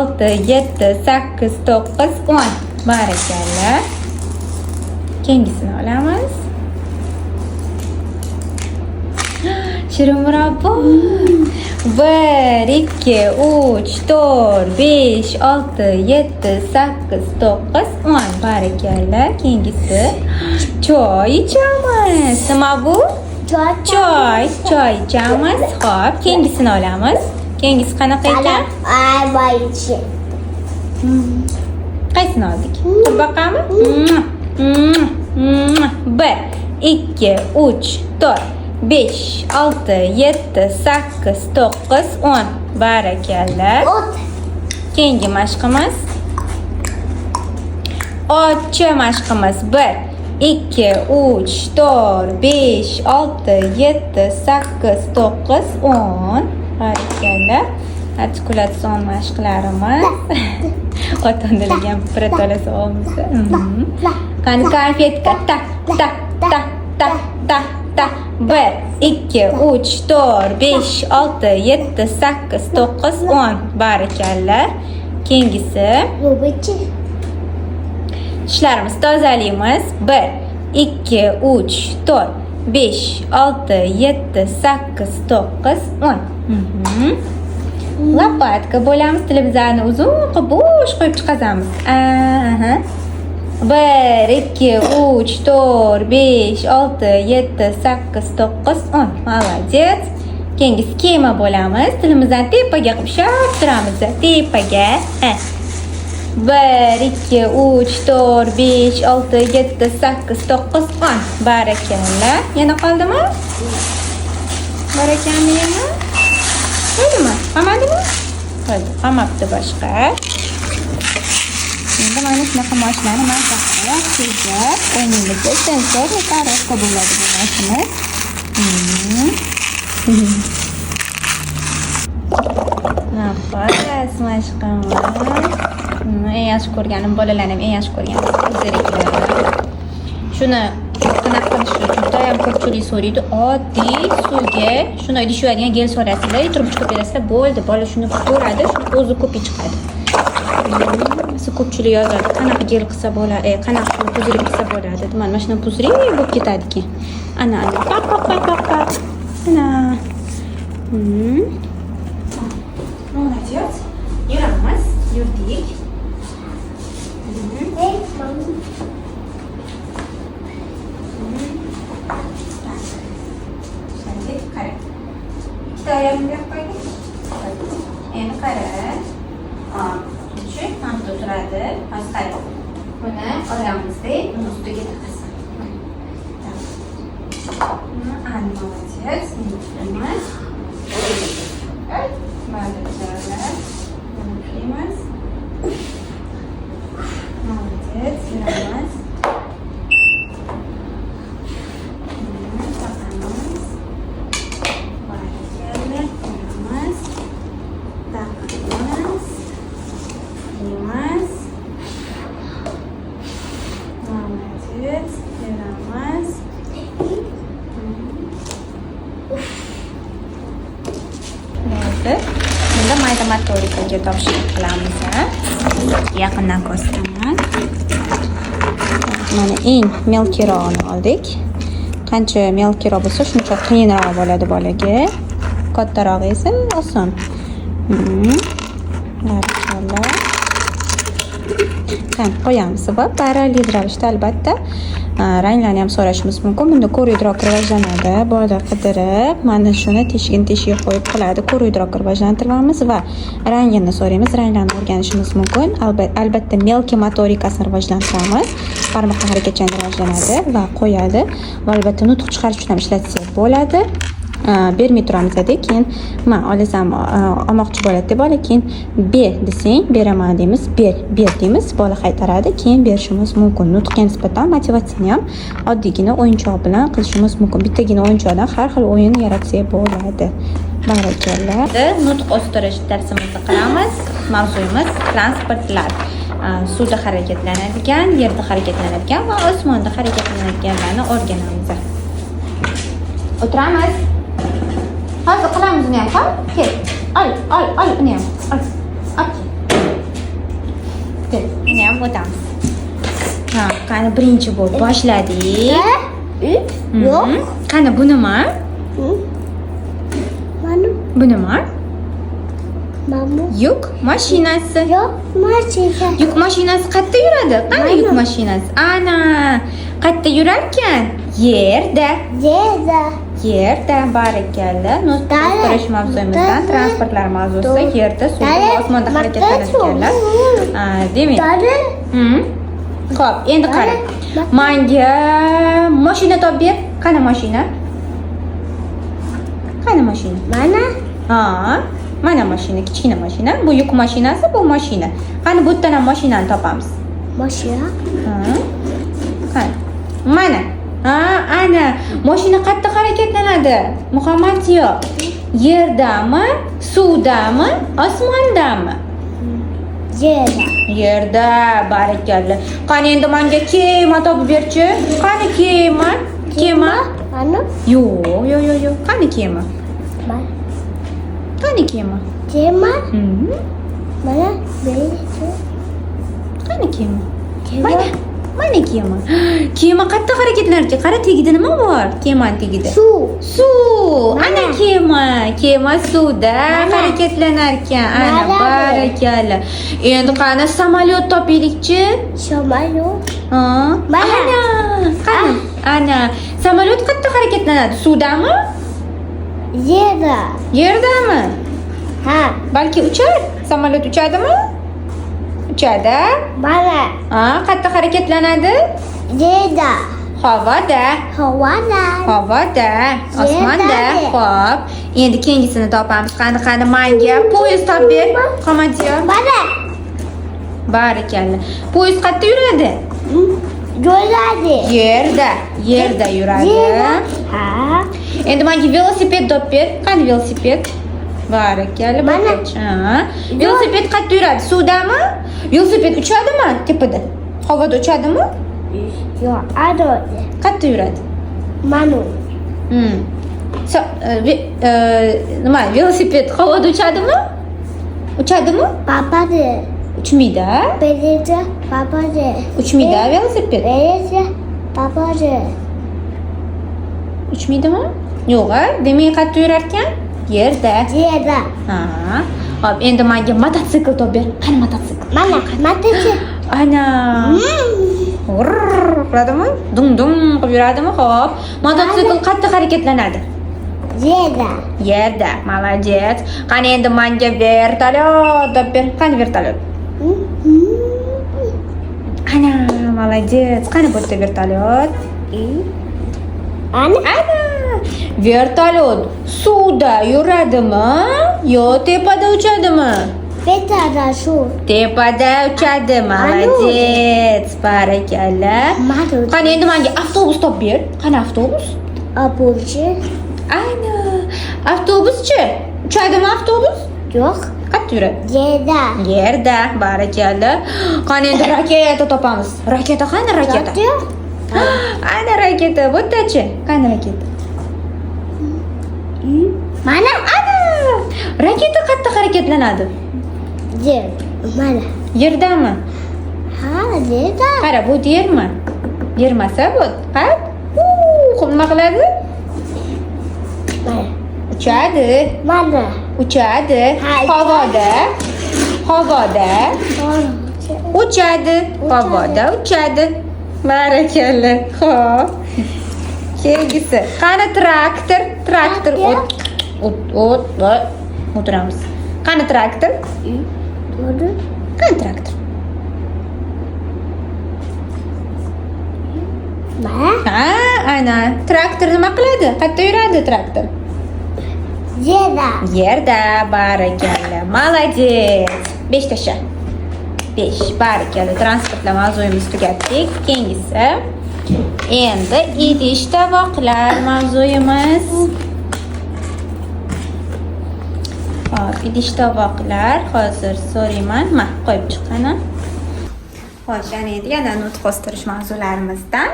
6, 7, 8, 9, 10. Barakalla. Keyingisini olamiz. Shirin murabbo. 1, 2, 3, 4, 5, 6, 7, 8, 9, 10. Barakalla. Keyingisi choy ichamiz. Nima bu? Choy ichamiz. Xo'p, keyingisini olamiz. Keyingisi qanaqa ekan? Qaysini oldik? Qilib boqamiz. 1, 2, 3, 4, 5, 6, 7, 8, 9, 10. Barakalla. Keyingi mashqimiz. Ochcha mashqimiz. 1, 2, 3, 4, 5, 6, 7, 8, 9, 10. Barakalla. Artikulasion mashqlarimiz. Ota-onalarga piratolasi olmasa. Qani konfetka. Tak, tak, tak, tak, tak, tak. 1, 2, 3, 4, 5, 6, 7, 8, 9, 10. Barakalla. Keyingisi. Tishlarimizni tozalaymiz. 1, 2, 3, 4, 5, 6, 7, 8, 9, 10. Lopatka bo'lamiz. Tilimizni uzun qilib bo'sh qo'yib chiqazamiz. 1, 2, 3, 4, 5, 6, 7, 8, 9, 10. Молодец. Keyingisi kema bo'lamiz. Tilimizdan tepaga qilib shart turamiz. Tepaga. 1, 2, 3, 4, 5, 6, 7, 8, 9, 10. Barakalla. Yana qoldimi? Barakalla yana. Qo'ydimi? Qolmadimi? Qo'ydi. Qolmabdi boshqa. Endi mana shunaqa mashinalarni mansabga tezlab o'yinimizda sensor tariqqa bo'ladi bu mashina. Nafas mashqamiz. Eng yaxshi ko'rganim bolalarning eng yaxshi ko'rganim zeriklar. Shuni qanaqa qilish juda ham ko'pchilik so'raydi. Oddiy suvga shuni idishlaydigan gel so'rasizlar, turib chiqib berasizlar, bo'ldi. Bola shuni ko'radi, shuni o'zi ko'pi chiqadi. Siz ko'pchilik yozadi, qanaqa gel qilsa bo'ladi, qanaqa puzrik qilsa bo'ladi. Mana shuna puzrik bo'lib ketadi-ki. Ana, paq. Ana. Молодец. Yuramiz, yurdik. Ikkita oyog'ini berib qo'ying. Endi qara. Tushib, ham turadi. Hozir qara. Buni oyog'imizda uni ustiga taqasan. Молодец. Yuramiz. Barakalla. Yuramiz. Молодец. Yuramiz. Bunda mayda motorikaga topshiriq qilamiz. Yaqindan ko'rsataman. Mana eng melkirog'ini oldik. Qancha melkiroq bo'lsa, shuncha qiyinroq bo'ladi bolaga. Kattarog'i esa oson. Barakalla. Qani qo'yamiz va parallel ravishda albatta ranglarni ham so'rashimiz mumkin. Bunda ko'ruyidroq rivojlanadi. Bola qidirib, mana shuni teshigini qo'yib qiladi. Ko'ruyidroq rivojlantiramiz va rangini so'raymiz. Ranglarni o'rganishimiz mumkin. Albatta melki motorikasini rivojlantiramiz. Barmoq harakatchanligi rivojlanadi va qo'yadi. Va albatta nutq chiqarish uchun ham ishlatsak bo'ladi. Bermay turamiz dedik. Keyin men olasam olmoqchi bo'ladi bola, keyin ber desang beraman deymiz, ber deymiz, bola qaytaradi, keyin berishimiz mumkin. Nutqga nisbatan motivatsiyani ham oddiygina o'yinchoq bilan qilishimiz mumkin. Bittagina o'yinchoqdan har xil o'yin yaratsak bo'ladi. Barakalla. Nutq o'stirish darsimizni qilamiz. Mavzuyimiz transportlar. Suvda harakatlanadigan, yerda harakatlanadigan va osmonda harakatlanadiganlarni o'rganamiz. O'tiramiz. Hozir qilamiz uni ham, ha? Kel. Ol, uni ham. Ol. o'tamiz. Ha, qani birinchi bo'lib boshladik. Yo'q. Qani bu nima? Mana Bu nima? mana. Yuk mashinasi. Yo'q, mashina. Yuk mashinasi qayerda yuradi? Qani yuk mashinasi? Ana, qayerda yurar ekan? Yerda. Yerda, barakalla. Nutqirish mavzumizdan transportlar mavzusi yerda, suvda, osmonda harakatlanadiganlar. Demak. Xo'p, endi qara. Menga mashina topib ber. Qani mashina? Qani mashina? Mana. Ha, mana mashina, kichkina mashina. Bu yuk mashinasi, bu mashina. Qani bu yerdan ham mashinani topamiz. Mashina. Ha. Qani? Mana. Ha, ana. Mashina qayerda harakatlanadi? Muhammadyo. Yerdami, suvdami, osmondami? Yerda, barakalla. Qani endi menga kema topib berchi? Qani kema? Kema? Mana. Yo'q. Qani kema? Mana. Qani kema? Kema. Mana. Qani kema? Kema. Mana kema. Kema qayerda harakatlanar ekan? Qara, tagida nima bor? Kemani tagida. Suv. Ana kema. Kema suvda harakatlanar ekan. Ana barakalla. Endi qani samolyot topaylikchi? Samolyot. Ha? Mana. Qani? Ana. Samolyot qayerda harakatlanadi? Suvdami? Yerdami? Ha. Balki uchar. Samolyot uchadimi? Uchadi. Mana. Ha, qayerda harakatlanadi? Yerda. Havoda. Havoda. Osmonda. Xo'p. Endi keyingisini topamiz. Qani menga poyezd topib ber. Qo'madiyor. Mana. Barakalla. Poyezd qayerda yuradi? Yuradi. Yerda yuradi. Ha. Endi menga velosiped topib ber. Qani velosiped? Barakalla. Mana. Ha. Velosiped qayerda yuradi? Suvdami? Velosiped uchadimi? Tepada. Havoda uchadimi? Yo'q, adoyi. Qayerda yuradi? Manu. Nima, velosiped havoda uchadimi? Papade. Uchmaydi. Beleza, papade. Uchmaydi velosiped. Beleza, papade. Uchmaydimi? Yo'q, demak qayerda yurar ekan? Yerda. Ha. Hop, endi menga mototsikl topib ber. Qani mototsikl? Mana, mototsikl. Ana. Qiladimi? Dung qilib yuradimi? Hop. Mototsikl qayerda harakatlanadi? Yerda. Молодец. Qani endi menga vertolyot topib ber. Qani vertolyot? Ana, молодец. Qani bu yerda vertolyot? Ana. Vertolyot suvda yuradimi yo tepada uchadimi? Tepada uchadi. Молодец. Barakalla. Qani endi menga avtobus topib ber. Qani avtobus? Ana. Avtobuschi? Uchadimi avtobus? Yo'q. Qayerda yuradi? Yerda. Barakalla. Qani endi raketa topamiz. Raketa qani raketa? Ana raketa, bu yerdachi? Qani raketa? Mana. Ana! Raketa qayerda harakatlanadi? Mana. Yerdami? Ha, yerda. Qara, bu yermi? Yermasa bu. Qara. Nima qiladi? Mana. Uchadi. Mana. Uchadi. Havoda. Uchadi. Havoda uchadi. Barakalla. Xo'p. Keyingisi. Qani traktor? Traktor o'tiramiz. Qani traktor? Qani traktor? Mana. Ha, ana. Traktor nima qiladi? Qayerda yuradi traktor? Yerda. Barakalla. Молодец. 5 tasha. 5. Barakalla. Transportlar mavzuyimizni tugatdik. Keyingisi. Endi idish tovoqlar mavzuyimiz. Hop, idish tovoqlar hozir so'rayman. Mana qo'yib chiqqani. Xo'sh, yana endi yana nutq o'stirish mavzularimizdan.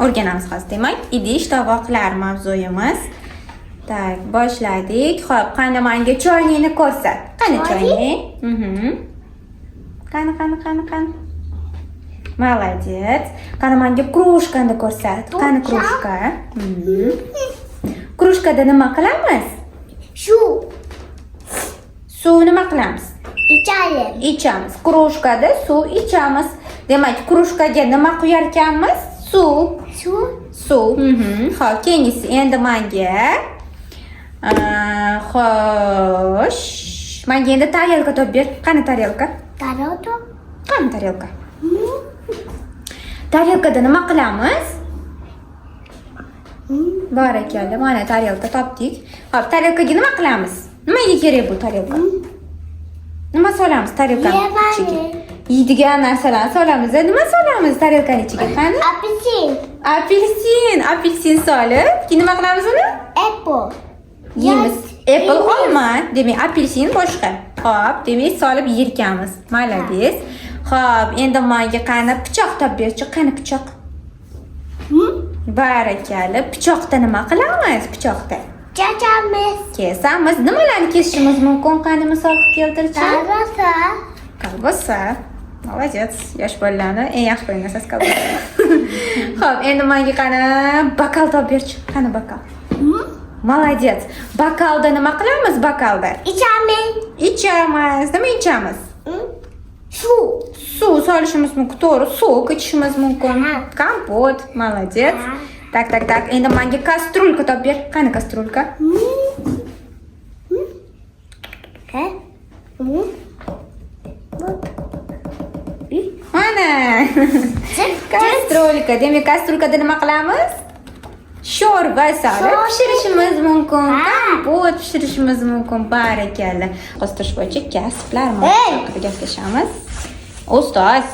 O'rganamiz hozir. Demak, idish tovoqlar mavzuyimiz. Tak, boshladik. Xo'p, qani menga choynini ko'rsat. Qani choyni? Qani. Молодец. Qani menga krужкani ko'rsat. Qani krужка? Krужkada nima qilamiz? Suv nima qilamiz? Ichamiz. Krужkada suv ichamiz. Demak, krужkaga nima quyar ekanmiz? Suv. Xo'p, keyingisi endi menga xo'sh, menga endi tarelka topib ber. Qani tarelka? Qani tarelka? Tarelkada nima qilamiz? Barakalla, mana tarelka topdik. Xo'p, tarelkaga nima qilamiz? Nimaga kerak bu tarelka? Nima solamiz tarelkaning ichiga? Yeydigan narsalarni solamiz. Nima solamiz tarelkaning ichiga? Qani? Apelsin solib, keyin nima qilamiz uni? Yeymiz. Apple olma. Demak, apelsin boshqa. Xo'p, demak solib yerkanmiz. Молодец. Xo'p, endi menga qani pichoq topib berchi. Qani pichoq? Barakalla. Pichoqda nima qilamiz? Pichoqda kesamiz. Nimalarni kesishimiz mumkin? Qani misol keltirchi? Kolbasa. Молодец. Yosh bolalarni eng yaxshi ko'rgan narsasi kolbasa. Xo'p, endi menga qani bakal topib berchi. Qani bakal? Молодец. Bakalda nima qilamiz? Bakalda ichamiz. Nima ichamiz? Suv solishimiz mumkin. To'g'ri, suv ichishimiz mumkin. Kompot. Молодец. Tak. Endi menga kastrulka topib ber. Qani kastrulka? Mana. Kastrulka. Demak, kastrulkada nima qilamiz? Sho'rva solib pishirishimiz mumkin. Kompot pishirishimiz mumkin. Barakalla. Qostirish bo'yicha kasblar haqida gaplashamiz. Ustoz.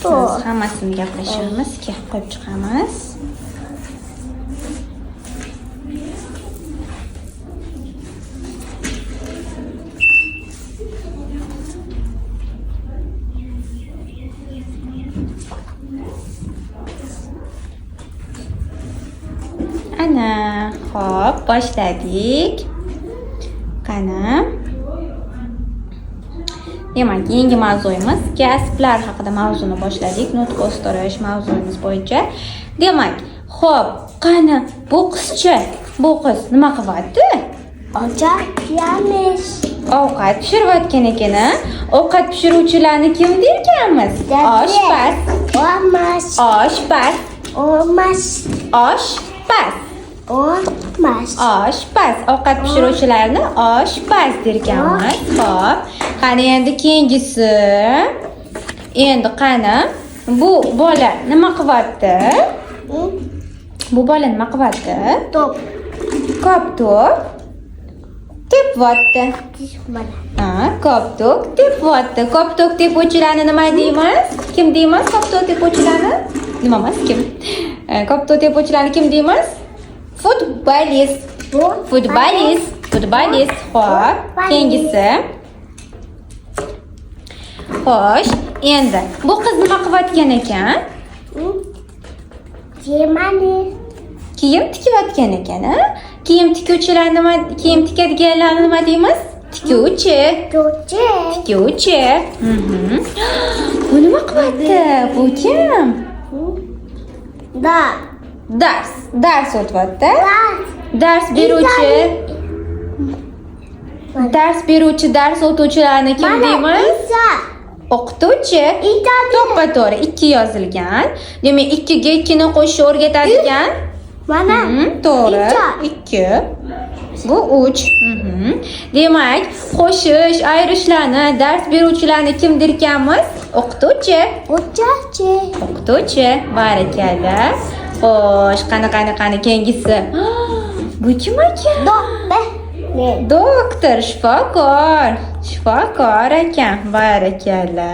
Biz hammasini gaplashamiz. Qo'yib chiqamiz. Ana, xo'p, boshladik. Qani. Demak, yangi mavzuyimiz kasblar haqida mavzuni boshladik. Nutq o'stirish mavzuyimiz bo'yicha. Demak, xo'p, qani bu qizcha, bu qiz nima qilyapti? Ovqat pishirayotgan ekan. Ovqat pishiruvchilarni kim derkanmiz? Oshpaz. Ovqat pishiruvchilarni oshpaz derkanmiz. Xo'p. Qani endi keyingisi. Endi qani bu bola nima qilyapti? Kop-top tepyapti. Kop-top tepyapti. Kop-top tepuvchilarni nima deymiz? Kim deymiz? Kop-top tepuvchilarni? Nimamiz kim? Kop-top tepuvchilarni kim deymiz? Futbolist. Xo'p, keyingisi. Xo'sh, endi bu qiz nima qilyotgan ekan? Kiyim tikyotgan ekan. Kiyim tikuvchilar nima? Kiyim tikadiganlarni nima deymiz? Tikuvchi. Bu nima qilyapti? Bu kim? Dars o'tyapti. Dars beruvchi, dars o'tuvchilarni kim deymiz? O'qituvchi. To'g'ri, 2 yozilgan. Demak, 2 ga 2 ni qo'shishni o'rgatadigan. Mana. To'g'ri. 2. Bu 3. Demak, qo'shish, ayrishlarni, dars beruvchilarni kim derkanmiz? O'qituvchi. Barakalla. Xo'sh, qani keyingisi. Bu kim ekan? Doktor, shifokor ekan. Barakalla.